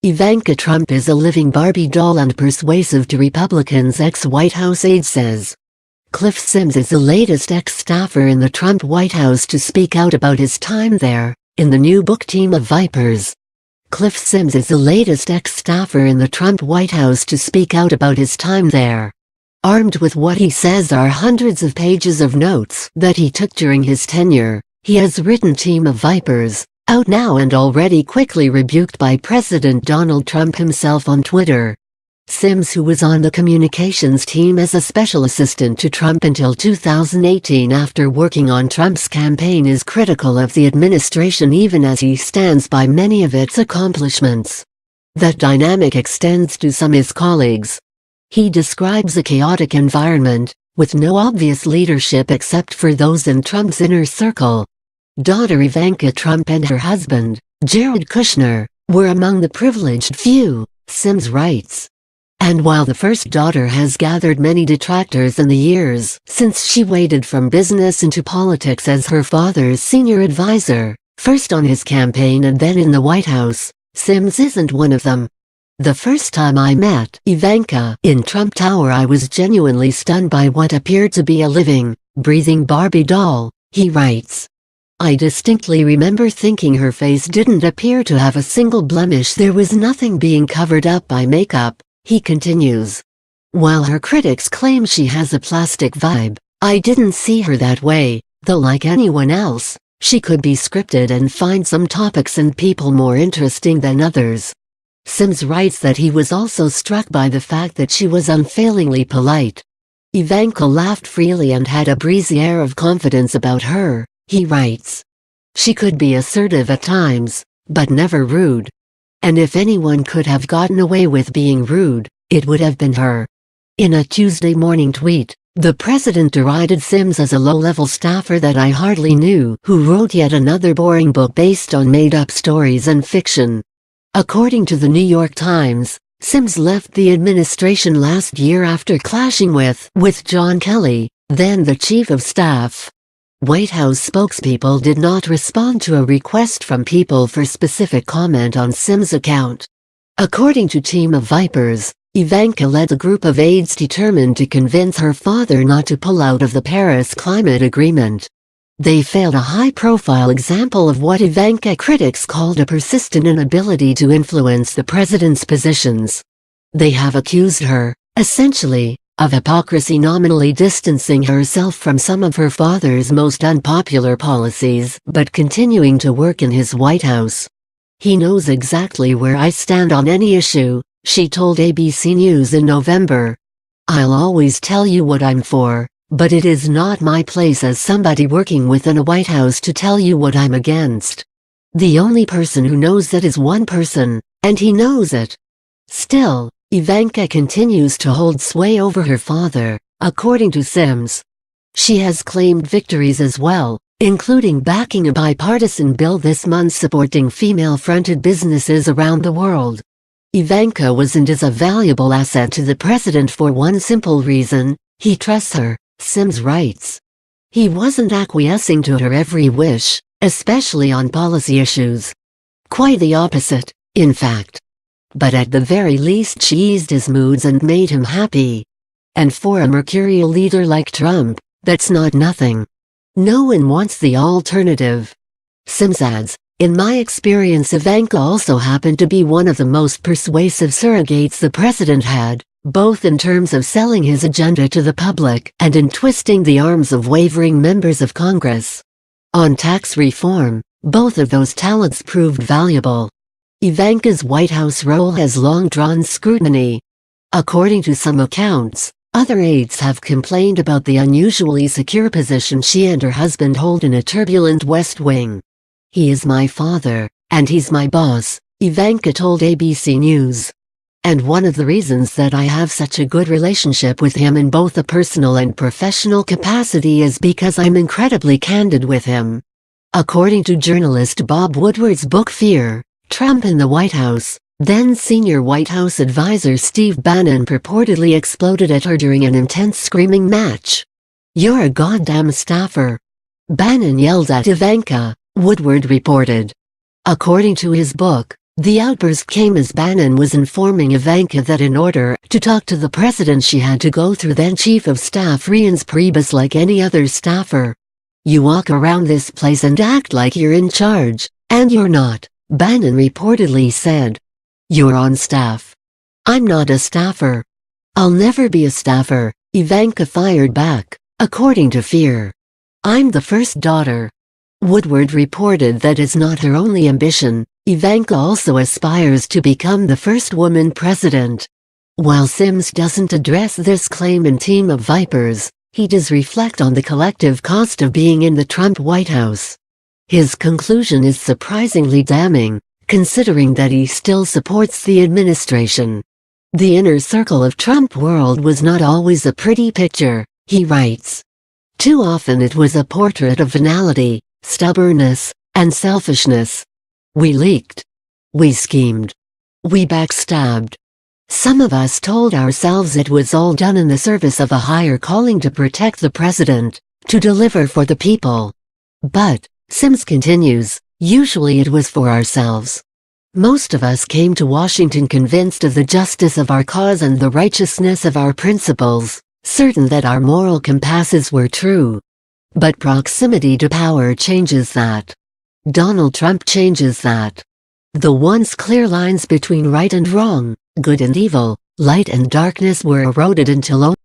Ivanka Trump is a living Barbie doll and persuasive to Republicans, ex-White House aide says. Cliff Sims is the latest ex-staffer in the Trump White House to speak out about his time there, in the new book Team of Vipers. Cliff Sims is the latest ex-staffer in the Trump White House to speak out about his time there. Armed with what he says are hundreds of pages of notes that he took during his tenure, he has written Team of Vipers, out now and already quickly rebuked by President Donald Trump himself on Twitter. Sims, who was on the communications team as a special assistant to Trump until 2018 after working on Trump's campaign, is critical of the administration even as he stands by many of its accomplishments. That dynamic extends to some of his colleagues. He describes a chaotic environment, with no obvious leadership except for those in Trump's inner circle. Daughter Ivanka Trump and her husband, Jared Kushner, were among the privileged few, Sims writes. And while the first daughter has gathered many detractors in the years since she waded from business into politics as her father's senior advisor, first on his campaign and then in the White House, Sims isn't one of them. The first time I met Ivanka in Trump Tower, I was genuinely stunned by what appeared to be a living, breathing Barbie doll, he writes. I distinctly remember thinking her face didn't appear to have a single blemish. There was nothing being covered up by makeup, he continues. While her critics claim she has a plastic vibe, I didn't see her that way, though like anyone else, she could be scripted and find some topics and people more interesting than others. Sims writes that he was also struck by the fact that she was unfailingly polite. Ivanka laughed freely and had a breezy air of confidence about her, he writes. She could be assertive at times, but never rude. And if anyone could have gotten away with being rude, it would have been her. In a Tuesday morning tweet, the president derided Sims as a low-level staffer that I hardly knew, who wrote yet another boring book based on made-up stories and fiction. According to the New York Times, Sims left the administration last year after clashing with John Kelly, then the chief of staff. White House spokespeople did not respond to a request from People for specific comment on Sims' account. According to Team of Vipers, Ivanka led a group of aides determined to convince her father not to pull out of the Paris Climate Agreement. They failed a high-profile example of what Ivanka critics called a persistent inability to influence the president's positions. They have accused her, essentially, of hypocrisy, nominally distancing herself from some of her father's most unpopular policies, but continuing to work in his White House. He knows exactly where I stand on any issue, she told ABC News in November. I'll always tell you what I'm for, but it is not my place as somebody working within a White House to tell you what I'm against. The only person who knows that is one person, and he knows it. Still, Ivanka continues to hold sway over her father, according to Sims. She has claimed victories as well, including backing a bipartisan bill this month supporting female-fronted businesses around the world. Ivanka was and is a valuable asset to the president for one simple reason: he trusts her, Sims writes. He wasn't acquiescing to her every wish, especially on policy issues. Quite the opposite, in fact. But at the very least she eased his moods and made him happy. And for a mercurial leader like Trump, that's not nothing. No one wants the alternative. Sims adds, in my experience Ivanka also happened to be one of the most persuasive surrogates the president had, both in terms of selling his agenda to the public and in twisting the arms of wavering members of Congress. On tax reform, both of those talents proved valuable. Ivanka's White House role has long drawn scrutiny. According to some accounts, other aides have complained about the unusually secure position she and her husband hold in a turbulent West Wing. He is my father, and he's my boss, Ivanka told ABC News. And one of the reasons that I have such a good relationship with him in both a personal and professional capacity is because I'm incredibly candid with him. According to journalist Bob Woodward's book Fear, Trump in the White House, then senior White House advisor Steve Bannon purportedly exploded at her during an intense screaming match. "You're a goddamn staffer," Bannon yelled at Ivanka, Woodward reported. According to his book, The outburst came as Bannon was informing Ivanka that in order to talk to the president she had to go through then Chief of Staff Reince Priebus like any other staffer. "You walk around this place and act like you're in charge, and you're not," Bannon reportedly said. "You're on staff. I'm not a staffer. I'll never be a staffer," Ivanka fired back, according to Fear. "I'm the first daughter." Woodward reported that it's not her only ambition. Ivanka also aspires to become the first woman president. While Sims doesn't address this claim in Team of Vipers, he does reflect on the collective cost of being in the Trump White House. His conclusion is surprisingly damning, considering that he still supports the administration. "The inner circle of Trump world was not always a pretty picture," he writes. "Too often it was a portrait of venality, stubbornness, and selfishness. We leaked. We schemed. We backstabbed. Some of us told ourselves it was all done in the service of a higher calling to protect the president, to deliver for the people. But," Sims continues, "usually it was for ourselves. Most of us came to Washington convinced of the justice of our cause and the righteousness of our principles, certain that our moral compasses were true. But proximity to power changes that. Donald Trump changes that. The once clear lines between right and wrong, good and evil, light and darkness were eroded until